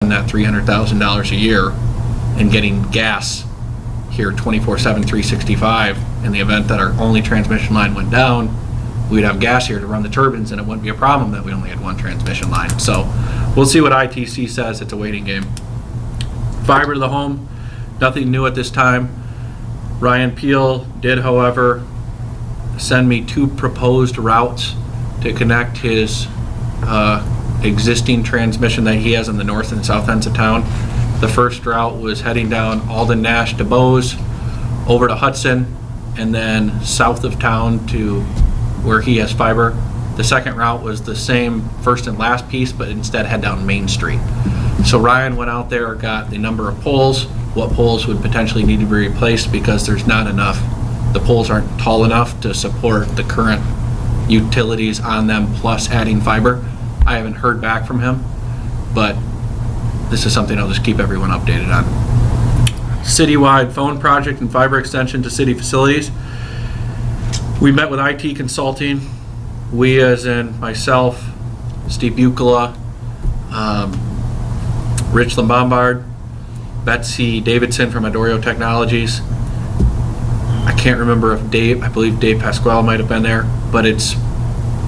spend that $300,000 a year in getting gas here 24/7, 365. In the event that our only transmission line went down, we'd have gas here to run the turbines, and it wouldn't be a problem that we only had one transmission line. So we'll see what ITC says. It's a waiting game. Fiber to the home, nothing new at this time. Ryan Peel did, however, send me 2 proposed routes to connect his existing transmission that he has in the north and south ends of town. The first route was heading down Alden Nash to Bose, over to Hudson, and then south of town to where he has fiber. The second route was the same first and last piece, but instead head down Main Street. So Ryan went out there, got the number of poles, what poles would potentially need to be replaced because there's not enough. The poles aren't tall enough to support the current utilities on them, plus adding fiber. I haven't heard back from him, but this is something I'll just keep everyone updated on. Citywide phone project and fiber extension to city facilities. We met with IT Consulting. We, as in myself, Steve Bucola, Rich Lambombard, Betsy Davidson from Adorio Technologies. I can't remember if I believe Dave Pasquale might have been there, but it's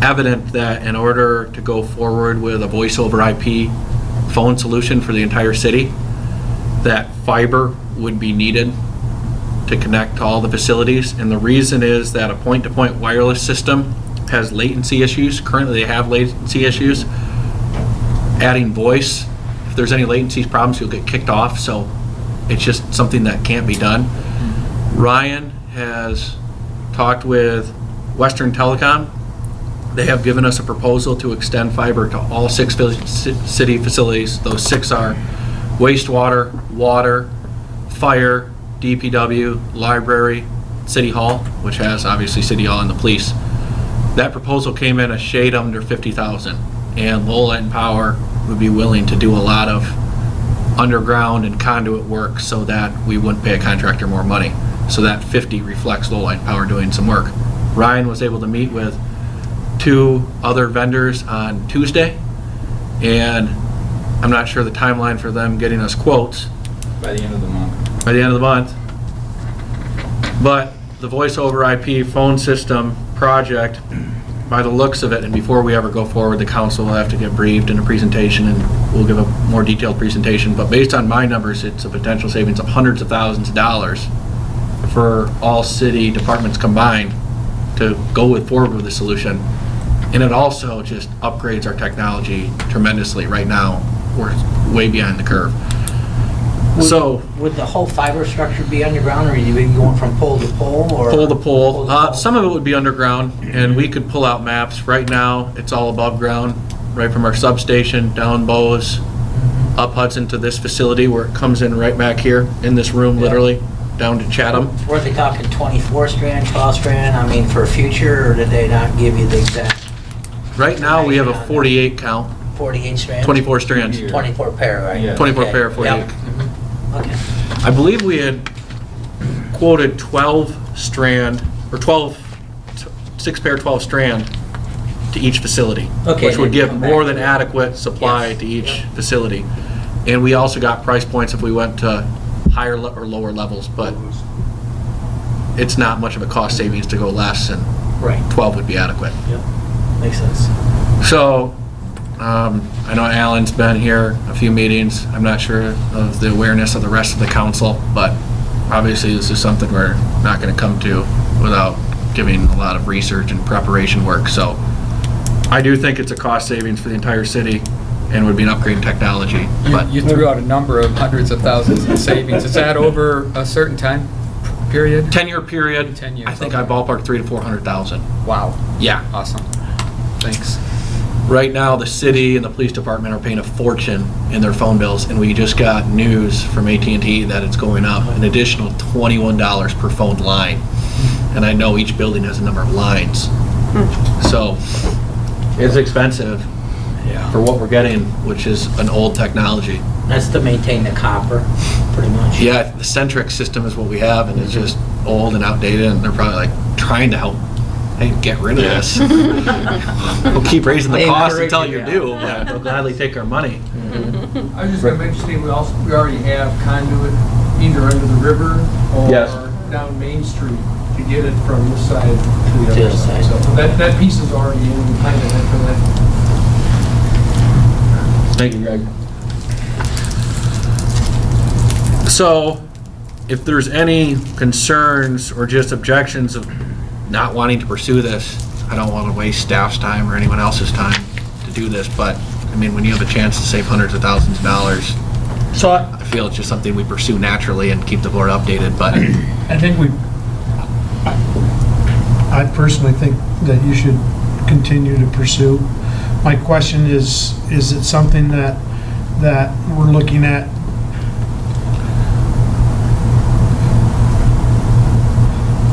evident that in order to go forward with a voice over IP phone solution for the entire city, that fiber would be needed to connect to all the facilities. And the reason is that a point-to-point wireless system has latency issues. Currently they have latency issues. Adding voice, if there's any latency problems, you'll get kicked off. So it's just something that can't be done. Ryan has talked with Western Telecom. They have given us a proposal to extend fiber to all 6 city facilities. Those 6 are wastewater, water, fire, DPW, library, City Hall, which has obviously City Hall and the police. That proposal came in a shade under $50,000, and Lowell Power would be willing to do a lot of underground and conduit work so that we wouldn't pay a contractor more money. So that 50 reflects Lowell Power doing some work. Ryan was able to meet with 2 other vendors on Tuesday, and I'm not sure the timeline for them getting us quotes. By the end of the month. By the end of the month. But the voice over IP phone system project, by the looks of it, and before we ever go forward, the council will have to get briefed in a presentation, and we'll give a more detailed presentation. But based on my numbers, it's a potential savings of hundreds of thousands of dollars for all city departments combined to go forward with the solution. And it also just upgrades our technology tremendously. Right now, we're way behind the curve. Would the whole fiber structure be underground, or are you going from pole to pole? Or pole to pole. Some of it would be underground, and we could pull out maps. Right now, it's all above ground, right from our substation, down Bose, up Hudson to this facility where it comes in right back here in this room, literally, down to Chatham. Were they talking 24 strand, 12 strand, I mean, for future, or did they not give you the exact? Right now, we have a 48 count, 48 strands? 24 strands. 24 pair, right? Yeah. 24 Okay. pair, 48. Yep. Okay. I believe we had quoted 12 strand, or 6 pair 12 strand to each facility, Okay, which would then give come more back than to- adequate supply Yes. to each Yep. facility. And we also got price points if we went to higher or lower levels, but it's not much of a cost savings to go less, and Right. 12 would be adequate. Yep. Makes sense. So, I know Alan's been here a few meetings. I'm not sure of the awareness of the rest of the council, but obviously this is something we're not going to come to without giving a lot of research and preparation work. So I do think it's a cost savings for the entire city and would be an upgrade in technology. But You threw out a number of hundreds of thousands in savings. Is that over a certain time period? 10-year period, 10 years, I think okay. I ballparked 300,000 to 400,000. Wow. Yeah. Awesome. Thanks. Right now, the city and the police department are paying a fortune in their phone bills, and we just got news from AT&T that it's going up an additional $21 per phone line. And I know each building has a number of lines. So it's expensive for what we're getting, which is an old technology. That's to maintain the copper, pretty much. Yeah, the Centric system is what we have, and it's just old and outdated, and they're probably like trying to help hey, get rid of this. We'll keep raising the They cost encourage until it, you yeah. do, but they'll gladly take our money. I was just gonna mention, we already have conduit either under the river Yes. or down Main Street to get it from this side to the To other the side. side. So that piece is already in, we kind of had for that. Thank you, Greg. So, if there's any concerns or just objections of not wanting to pursue this, I don't want to waste staff's time or anyone else's time to do this, but, I mean, when you have a chance to save hundreds of thousands of dollars, So I feel it's just something we pursue naturally and keep the board updated, but I think I personally think that you should continue to pursue. My question is it something that we're looking at?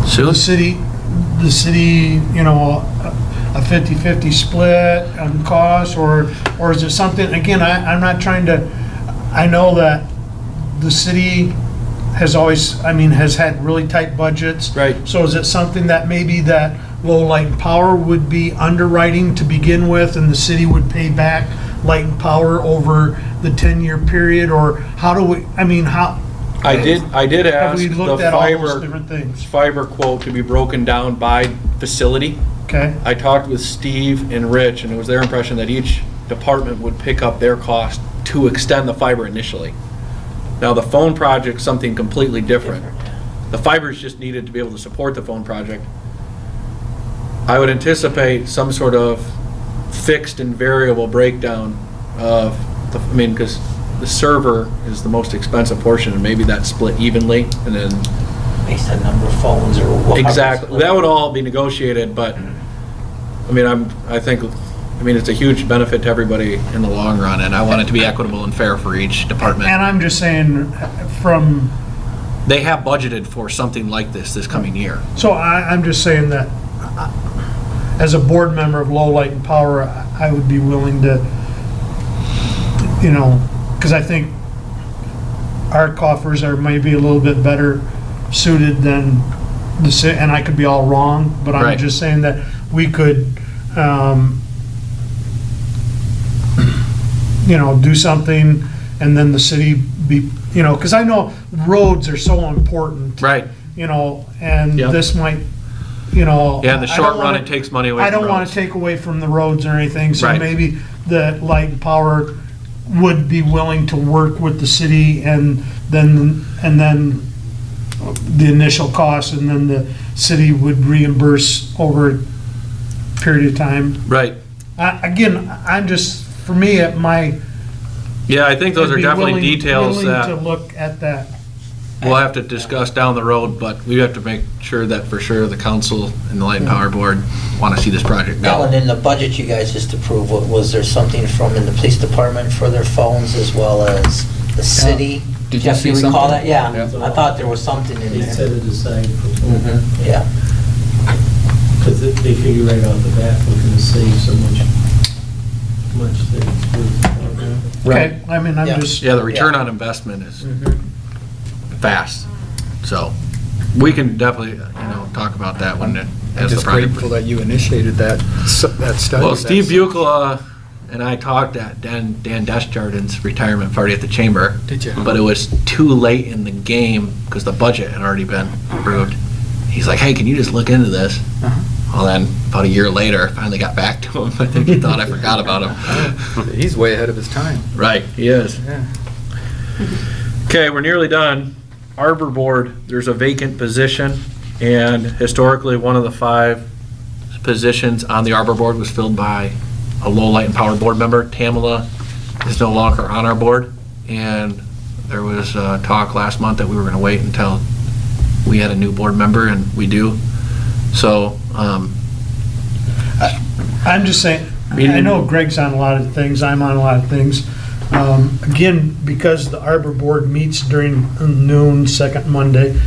soon? The city, you know, a 50-50 split on cost, or is it something, again, I'm not trying to, I know that the city has always, I mean, has had really tight budgets. Right. So is it something that maybe that Low Light and Power would be underwriting to begin with, and the city would pay back Light and Power over the 10-year period, or how do we, I mean, how, I did have ask we the looked at all those different things? fiber quote to be broken down by facility. Okay, I talked with Steve and Rich, and it was their impression that each department would pick up their cost to extend the fiber initially. Now, the phone project's something completely different. The fiber's just needed to be able to support the phone project. I would anticipate some sort of fixed and variable breakdown of, I mean, because the server is the most expensive portion, and maybe that's split evenly, and then Based on number of phones or what. exactly, that would all be negotiated, but, I mean, I think it's a huge benefit to everybody in the long run, and I want it to be equitable and fair for each department. and I'm just saying from, They have budgeted for something like this coming year. so I'm just saying that as a board member of Low Light and Power, I would be willing to, you know, because I think our coffers are maybe a little bit better suited than the city, and I could be all wrong, but I'm Right. just saying that we could, you know, do something, and then the city be, you know, because I know roads are so important. Right. You know, and Yep. this might, you know. Yeah, in the I short don't run, wanna- it takes money away I from don't want roads. to take away from the roads or anything, so Right. maybe the Light and Power would be willing to work with the city, and then the initial cost, and then the city would reimburse over a period of time. Right. Again, I'm just, for me, at my. Yeah, I think those I'd are be definitely willing- details willing to that look at that. we'll have to discuss down the road, but we have to make sure that for sure the council and the Light and Power Board want to see this project Alan, go. in the budget you guys just approved, was there something from in the police department for their phones as well as the city? Did you Jeff, see recall something? that? Yeah, Yeah. I thought there was something in They there. set it aside for, Mhm, yeah. because they figure right out the bat, we're gonna save so much things. Okay, I mean, I'm Yeah. just. Yeah, the return on investment is Mhm. fast, so we can definitely, talk about that when I'm as the just project. grateful that you initiated that study. Well, Steve That's- Buchla and I talked at Dan Desjardins' retirement party at the chamber. Did you? But it was too late in the game because the budget had already been approved. He's like, hey, can you just look into this? Uh-huh. Well, then, about a year later, I finally got back to him. I think he thought I forgot about him. He's way ahead of his time. Right, he is. Yeah. Okay, we're nearly done. Arbor Board, there's a vacant position, and historically, one of the 5 positions on the Arbor Board was filled by a Low Light and Power Board member. Tamala is no longer on our board, and there was talk last month that we were going to wait until we had a new board member, and we do. So, I'm just saying, Meaning- I know Greg's on a lot of things, I'm on a lot of things. Again, because the Arbor Board meets during noon, second Monday,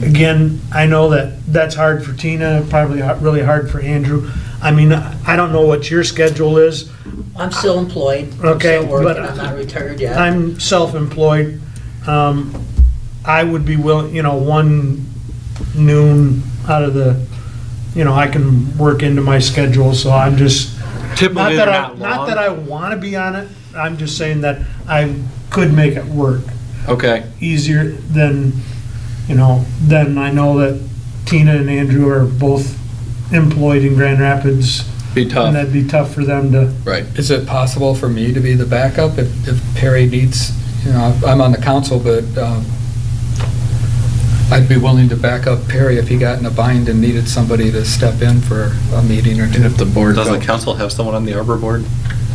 again, I know that that's hard for Tina, probably really hard for Andrew. I mean, I don't know what your schedule is. I'm still employed. I'm Okay, still working. but I'm not retired yet. I'm self-employed. I would be willing, 1 noon out of the I can work into my schedule, so I'm just, Typically, they're not not that long. I want to be on it, I'm just saying that I could make it work Okay, easier than, then I know that Tina and Andrew are both employed in Grand Rapids, be and tough, that'd be tough for them to, right. Is it possible for me to be the backup if Perry needs, I'm on the council, but I'd be willing to back up Perry if he got in a bind and needed somebody to step in for a meeting or And two. if the board. Does the council have someone on the Arbor Board?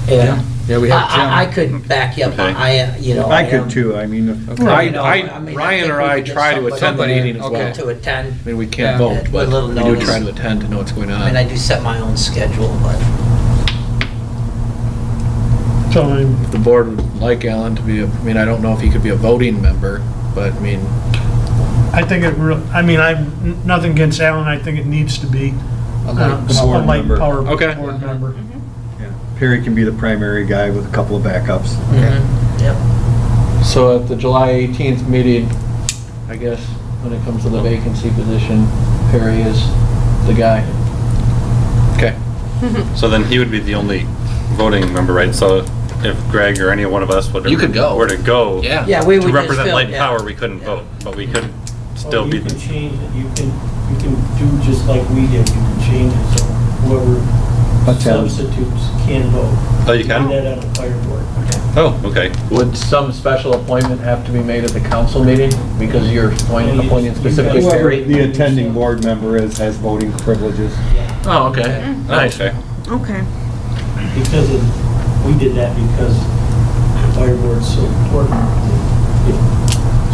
Yeah. Yeah, we have Jim. I could back you up. Okay. I could too, I mean, if- Ryan or I try to attend the meeting as well. Okay. To attend. I mean, we can't Yeah. vote, With but little we do notice. try to attend to know what's going I mean, I on. do set my own schedule, but so, I mean, If the board would like Alan to be, I don't know if he could be a voting member, but I mean, I think it real, I'm nothing against Alan, I think it needs to be A a light power light member. power Okay. board member. yeah, Perry can be the primary guy with a couple of backups. yep. so at the July 18th meeting, I guess, when it comes to the vacancy position, Perry is the guy. Okay. So then he would be the only voting member, right? So if Greg or any one of us would. You could go. Were to go. Yeah. Yeah, we To would just represent fill, Light yeah. Power, we couldn't Yeah. vote, but we could still Well, be. you can change it, you can do just like we did, you can change it, so whoever Attend. substitutes can vote. Oh, you Do can? that on the fire board. Oh, okay. Would some special appointment have to be made at the council meeting because you're appointing specifically Whoever Perry? the attending board member is has voting privileges. Oh, okay, nice. Okay. Okay. Because we did that because the fire board's so important. If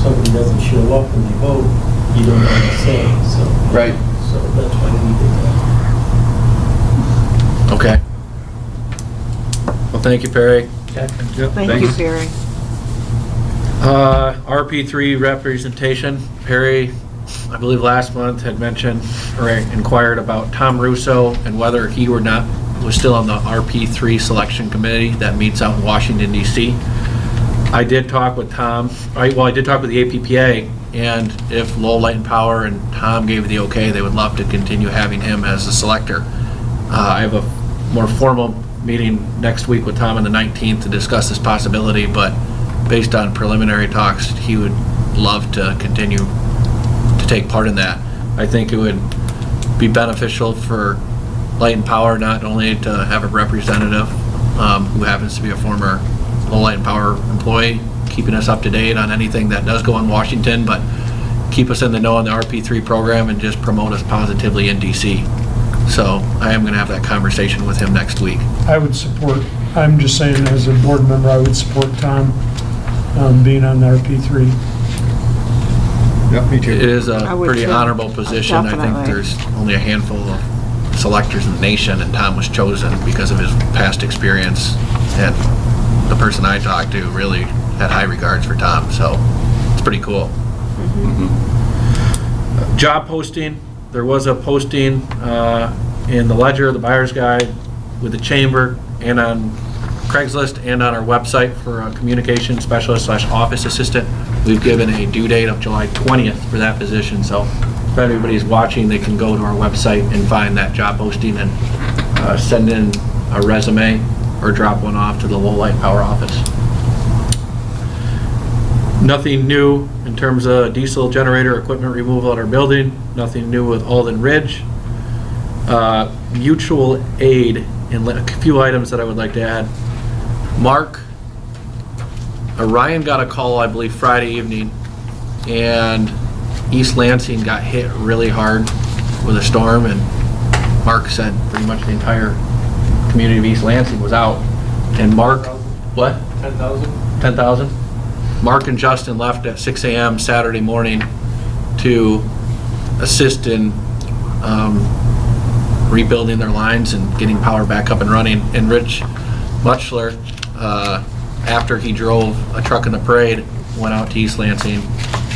somebody doesn't show up and they vote, you don't have a say, so. Right. So that's why we did that. Okay. Well, thank you, Perry. Thank you, Barry. RP3 representation, Perry, I believe last month had mentioned or inquired about Tom Russo and whether he or not was still on the RP3 selection committee that meets out in Washington DC. I did talk with Tom, I did talk with the APPA, and if Lowell Light and Power and Tom gave the okay, they would love to continue having him as a selector. I have a more formal meeting next week with Tom on the 19th to discuss this possibility, but based on preliminary talks, he would love to continue to take part in that. I think it would be beneficial for Light and Power not only to have a representative who happens to be a former Lowell Light and Power employee, keeping us up to date on anything that does go in Washington, but keep us in the know on the RP3 program and just promote us positively in DC. So I am going to have that conversation with him next week. I would support, I'm just saying as a board member, I would support Tom being on the RP3. Yep, me It too. is a I would pretty too. honorable position. I think Definitely. there's only a handful of selectors in the nation, and Tom was chosen because of his past experience. And the person I talked to really had high regards for Tom, so it's pretty cool. Job posting, there was a posting in the Ledger, the Buyer's Guide, with the Chamber, and on Craigslist, and on our website for a communication specialist / office assistant. We've given a due date of July 20th for that position, so if anybody's watching, they can go to our website and find that job posting and send in a resume or drop one off to the Lowell Light Power office. Nothing new in terms of diesel generator equipment removal at our building. Nothing new with Alden Ridge. Mutual aid, and a few items that I would like to add. Mark, Ryan got a call, I believe, Friday evening, and East Lansing got hit really hard with a storm, and Mark said pretty much the entire community of East Lansing was out. And Mark, what? 10,000? 10,000? Mark and Justin left at 6 a.m. Saturday morning to assist in rebuilding their lines and getting power back up and running. And Rich Mutchler, after he drove a truck in the parade, went out to East Lansing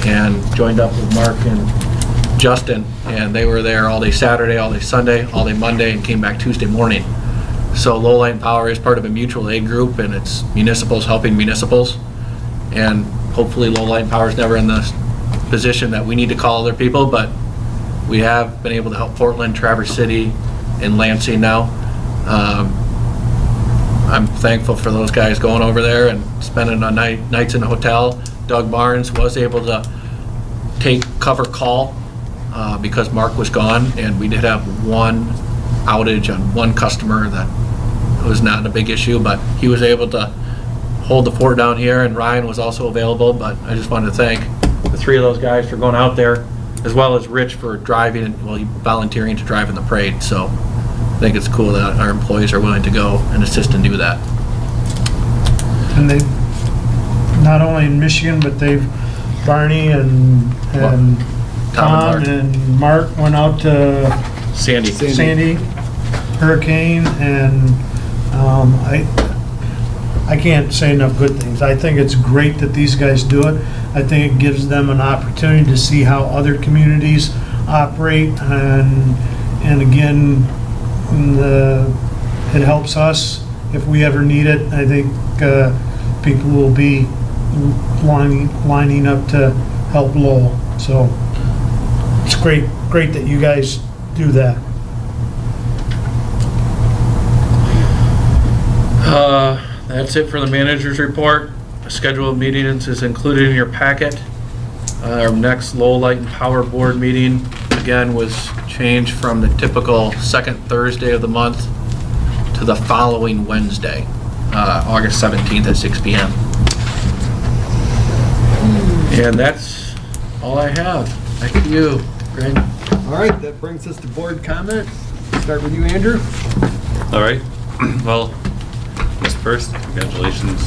and joined up with Mark and Justin, and they were there all day Saturday, all day Sunday, all day Monday, and came back Tuesday morning. So Lowell Light and Power is part of a mutual aid group, and it's municipals helping municipals. And hopefully Lowell Light and Power is never in the position that we need to call other people, but We have been able to help Portland, Traverse City, and Lansing now. I'm thankful for those guys going over there and spending nights in the hotel. Doug Barnes was able to take cover call because Mark was gone, and we did have one outage on one customer that was not a big issue, but he was able to hold the fort down here, and Ryan was also available. But I just wanted to thank the three of those guys for going out there, as well as Rich for driving, well, he volunteering to drive in the parade. So I think it's cool that our employees are willing to go and assist and do that. And they, not only in Michigan, but Barney and Tom and Mark went out to Sandy Hurricane, and I can't say enough good things. I think it's great that these guys do it. I think it gives them an opportunity to see how other communities operate, and again, it helps us if we ever need it. I think people will be lining up to help Lowell. So it's great that you guys do that. That's it for the manager's report. The schedule of meetings is included in your packet. Our next Lowell Light and Power Board meeting, again, was changed from the typical second Thursday of the month to the following Wednesday, August 17th at 6 p.m. And that's all I have. Back to you, Greg. All right, that brings us to board comments. Start with you, Andrew. All right. Well, first, congratulations,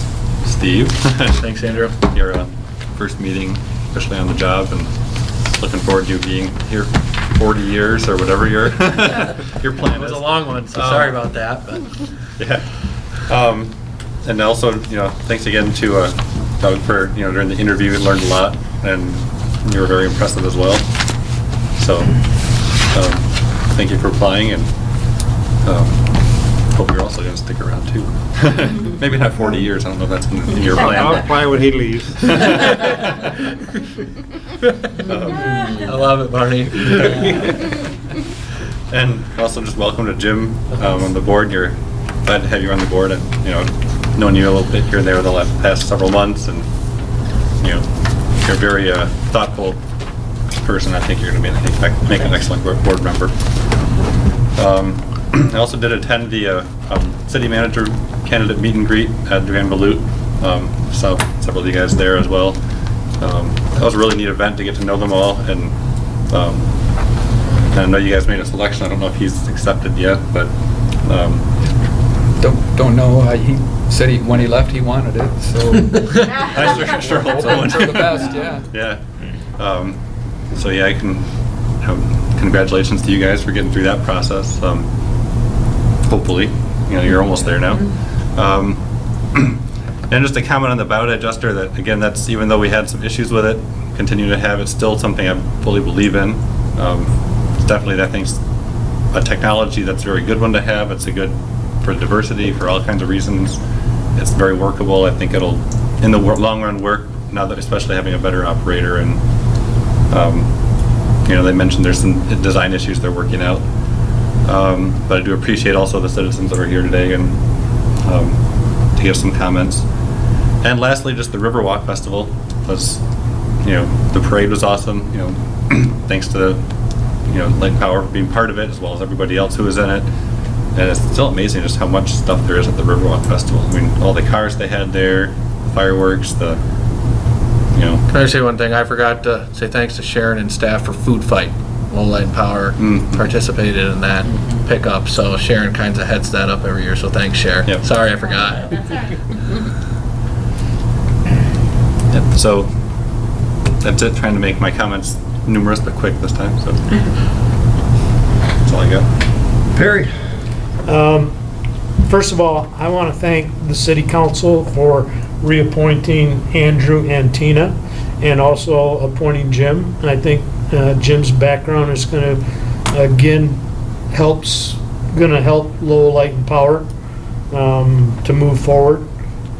Steve. Thanks, Andrew. Your first meeting, officially on the job, and looking forward to you being here 40 years or whatever your plan It was is. a long one, so sorry about that. But Yeah. And also, thanks again to Doug for, during the interview, we learned a lot, and you were very impressive as well. So, thank you for applying, and hope you're also going to stick around too. Maybe not 40 years. I don't know if that's in your plan. I'll apply when he leaves. I love it, Barney. And also just welcome to Jim on the board. You're glad to have you on the board, and known you a little bit here and there the past several months, and you're a very thoughtful person. I think you're going to make an excellent board member. I also did attend the city manager candidate meet and greet at Grand Balut. Saw several of you guys there as well. That was a really neat event to get to know them all, and I know you guys made a selection. I don't know if he's accepted yet, but Don't know. He said when he left, he wanted it, so. I sure hope so. Hoping for the best, yeah. Yeah. So yeah, I can congratulations to you guys for getting through that process. Hopefully, you're almost there now. And just a comment on the ballot adjuster, that again, that's, even though we had some issues with it, continue to have, it's still something I fully believe in. It's definitely, I think, a technology that's a very good one to have. It's a good for diversity, for all kinds of reasons. It's very workable. I think it'll, in the long run, work, now that especially having a better operator, and they mentioned there's some design issues they're working out. But I do appreciate also the citizens that are here today, and to give some comments. And lastly, just the Riverwalk Festival was, the parade was awesome. Thanks to Light Power for being part of it, as well as everybody else who was in it. And it's still amazing just how much stuff there is at the Riverwalk Festival. I mean, all the cars they had there, the fireworks, Can I say one thing? I forgot to say thanks to Sharon and staff for Food Fight. Low Light and Power participated in that pickup, so Sharon kind of heads that up every year, so thanks, Sharon. Yep. Sorry, I forgot. That's all right. Yep. So that's it. Trying to make my comments numerous but quick this time. So that's all I got. Perry. First of all, I want to thank the city council for reappointing Andrew and Tina, and also appointing Jim. And I think Jim's background is going to, again, help Lowell Light and Power to move forward.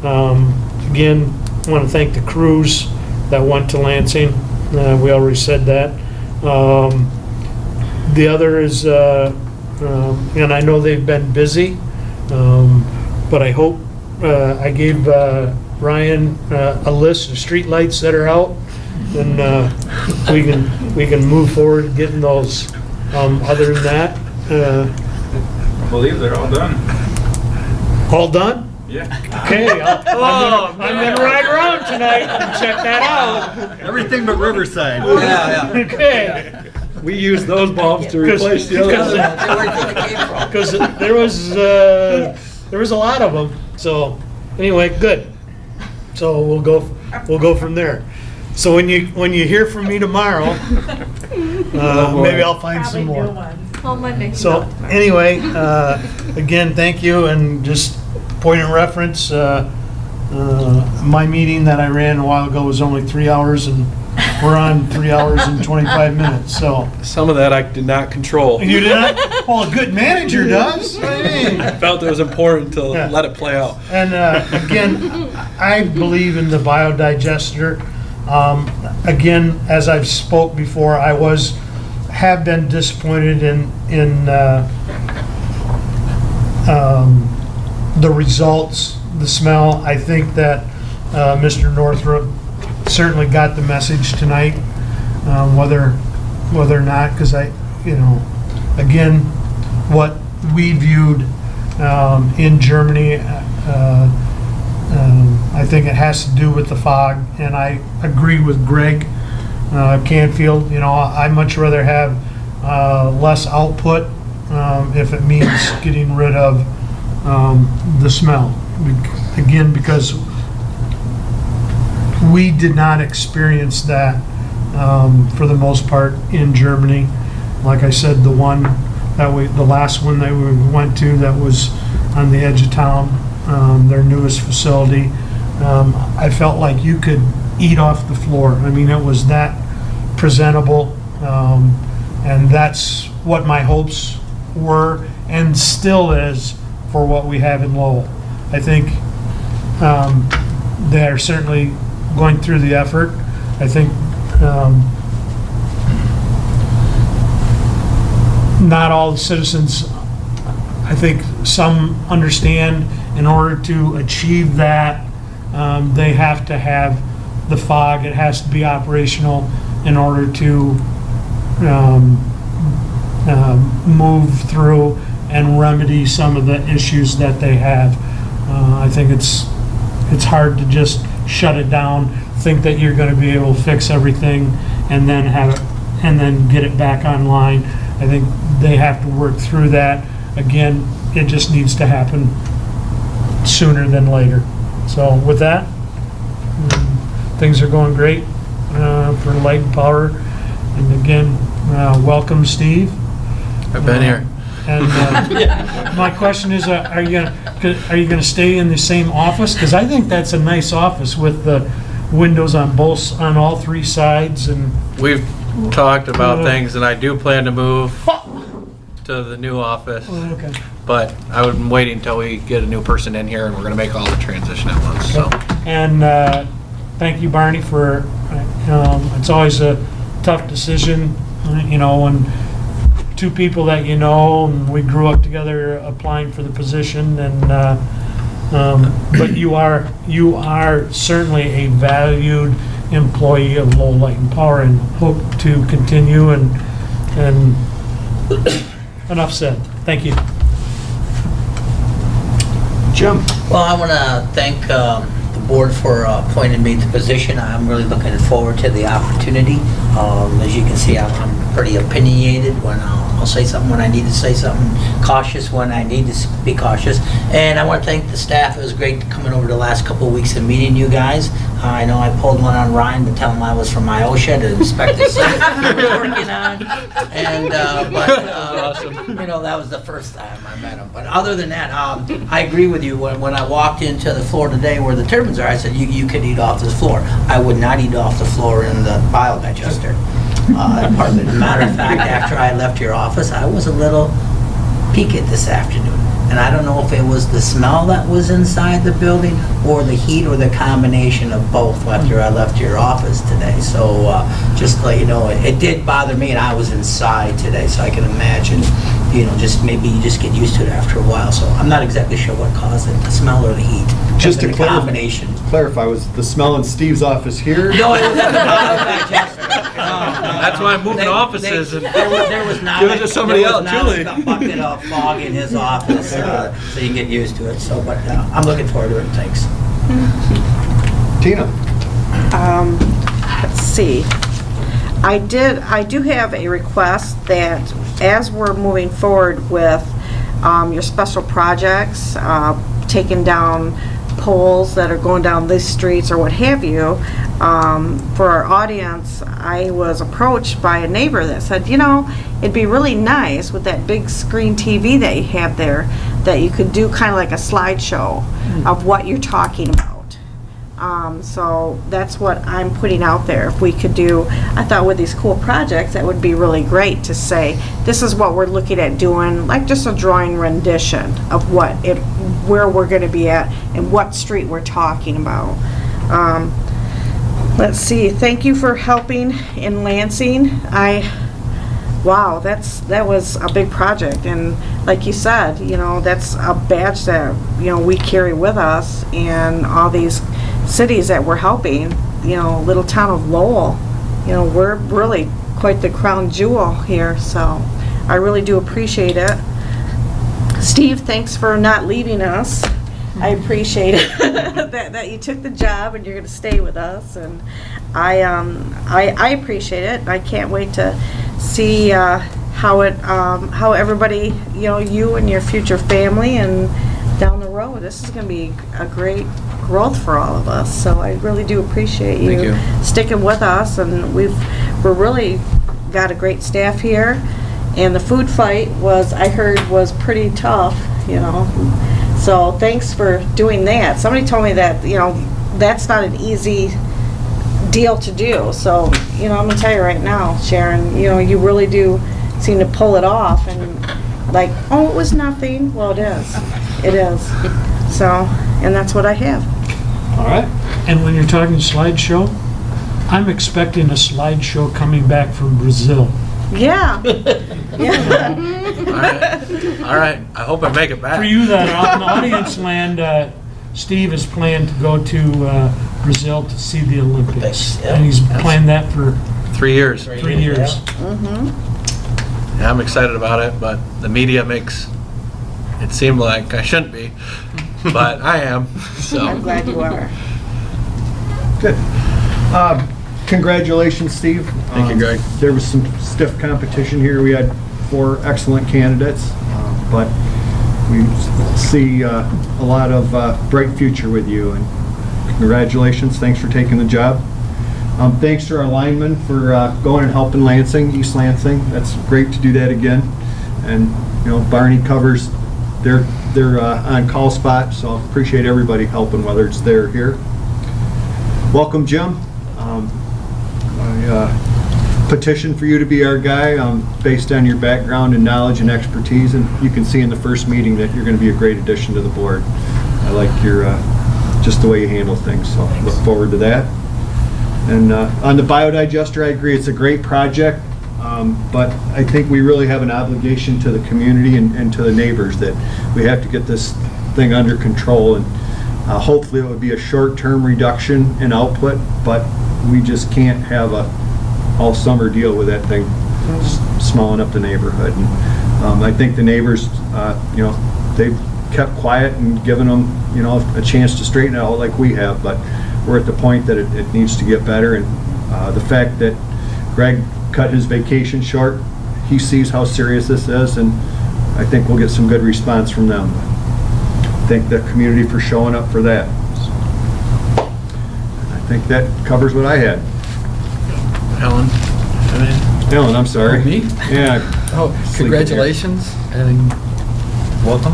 Again, I want to thank the crews that went to Lansing. We already said that. The other is, and I know they've been busy, but I hope, I gave Ryan a list of streetlights that are out, and we can move forward getting those. Other than that, I believe they're all done. all done? Yeah. Okay, I'm gonna ride around tonight and check that out. Everything but Riverside. Okay. We use those bulbs to replace the Because- others. Because there was a lot of them, so, anyway, good. So we'll go from there. So when you hear from me tomorrow, maybe I'll find some more. Oh, Monday. So, anyway, again, thank you, and just point of reference, my meeting that I ran a while ago was only 3 hours, and we're on 3 hours and 25 minutes, so. Some of that I did not control. You did not? Well, a good manager does. What do you mean? I felt it was important to Yeah. let it play out. And again, I believe in the biodigester. Again, as I've spoke before, have been disappointed in the results, the smell. I think that Mr. Northrup certainly got the message tonight, whether or not, because again, what we viewed in Germany, I think it has to do with the fog, and I agree with Greg Canfield. I'd much rather have less output if it means getting rid of the smell. Again, because we did not experience that for the most part in Germany. Like I said, the last one that we went to that was on the edge of town, their newest facility, I felt like you could eat off the floor. I mean, it was that presentable, and that's what my hopes were and still is for what we have in Lowell. I think they are certainly going through the effort. I think not all the citizens, I think some understand in order to achieve that, they have to have the fog. It has to be operational in order to move through and remedy some of the issues that they have. I think it's hard to just shut it down, think that you're going to be able to fix everything and then get it back online. I think they have to work through that. Again, it just needs to happen sooner than later. So with that, things are going great for Light and Power. And again, welcome, Steve. I've been here. And my question is, are you gonna stay in the same office? Because I think that's a nice office with the windows on all three sides, and We've talked about things, and I do plan to move to the new office, okay. but I'm waiting until we get a new person in here, and we're gonna make all the transition at once, so. And thank you, Barney, for it's always a tough decision, when two people that and we grew up together applying for the position, and but you are certainly a valued employee of Lowell Light and Power, and hope to continue, and enough said. Thank you. Jim? Well, I want to thank the board for appointing me to the position. I'm really looking forward to the opportunity. As you can see, I'm pretty opinionated when I'll say something when I need to say something, cautious when I need to be cautious. And I want to thank the staff. It was great coming over the last couple of weeks and meeting you guys. I know I pulled one on Ryan to tell him I was from Iosha to inspect the site he was working on. And, that was the first time I met him. But other than that, I agree with you. When I walked into the floor today where the turbines are, I said, you could eat off this floor. I would not eat off the floor in the biodigester. Matter of fact, after I left your office, I was a little peaked this afternoon. And I don't know if it was the smell that was inside the building or the heat or the combination of both after I left your office today. So just to let you know, it did bother me, and I was inside today, so I can imagine, just maybe you just get used to it after a while. So I'm not exactly sure what caused it, the smell or the heat. Just to the combination. clarify, was the smell in Steve's office here? No, it was at the bottom digester. That's why I'm moving offices and There was not. Give it to somebody there was else, not Julie. a bucket of fog in his office, so you can get used to it. So, but I'm looking forward to it. Thanks. Tina? Let's see. I do have a request that as we're moving forward with your special projects, taking down poles that are going down these streets or what have you, for our audience, I was approached by a neighbor that said, it'd be really nice with that big screen TV that you have there, that you could do kind of like a slideshow of what you're talking about. So that's what I'm putting out there. If we could do, I thought with these cool projects, that would be really great to say, this is what we're looking at doing, like just a drawing rendition of where we're going to be at and what street we're talking about. Let's see, thank you for helping in Lansing. Wow, that was a big project, and like you said, that's a badge that, we carry with us in all these cities that we're helping. Little town of Lowell, we're really quite the crown jewel here, so I really do appreciate it. Steve, thanks for not leaving us. I appreciate it that you took the job and you're going to stay with us, and I appreciate it. I can't wait to see how everybody, you and your future family and down the road. This is going to be a great growth for all of us. So I really do appreciate you sticking with us, and we're really got a great staff here. And the food fight I heard was pretty tough, So thanks for doing that. Somebody told me that, that's not an easy deal to do. So, I'm going to tell you right now, Sharon, you really do seem to pull it off, and like, oh, it was nothing. Well, it is. It is. So, and that's what I have. All right. And when you're talking slideshow, I'm expecting a slideshow coming back from Brazil. Yeah. Yeah. All right. I hope I make it back. For you that are in the audience land, Steve has planned to go to Brazil to see the Olympics. Yeah. And he's planned that for 3 years. 3 years. Yeah, I'm excited about it, but the media makes it seem like I shouldn't be, but I am. So I'm glad you are. Good. Congratulations, Steve. Thank you, Greg. There was some stiff competition here. We had 4 excellent candidates, but we see a lot of bright future with you, and congratulations. Thanks for taking the job. Thanks to our linemen for going and helping Lansing, East Lansing. That's great to do that again. And Barney covers their on-call spot, so I appreciate everybody helping, whether it's there or here. Welcome, Jim. I petition for you to be our guy based on your background and knowledge and expertise, and you can see in the first meeting that you're going to be a great addition to the board. I like your just the way you handle things, so look forward to that. And on the biodigester, I agree, it's a great project, but I think we really have an obligation to the community and to the neighbors that we have to get this thing under control, and hopefully it would be a short-term reduction in output, but we just can't have a all summer deal with that thing smelling up the neighborhood. And I think the neighbors, they've kept quiet and given them, a chance to straighten it out like we have, but we're at the point that it needs to get better. And the fact that Greg cut his vacation short, he sees how serious this is, and I think we'll get some good response from them. Thank the community for showing up for that. I think that covers what I had. Ellen, Ellen, I'm sorry. Me? Yeah. Oh, congratulations and welcome.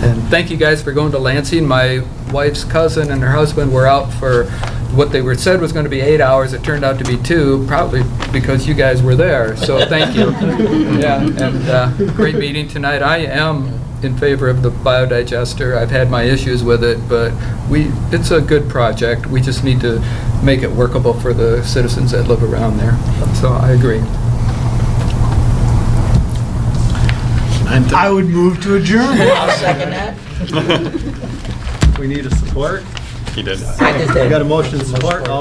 And thank you guys for going to Lansing. My wife's cousin and her husband were out for what they were said was going to be 8 hours. It turned out to be 2, probably because you guys were there. So thank you. Yeah, and great meeting tonight. I am in favor of the biodigester. I've had my issues with it, but it's a good project. We just need to make it workable for the citizens that live around there. So I agree. I would move to adjourn. I'll second that. We need a support. He did. I just We did. got a motion to support. All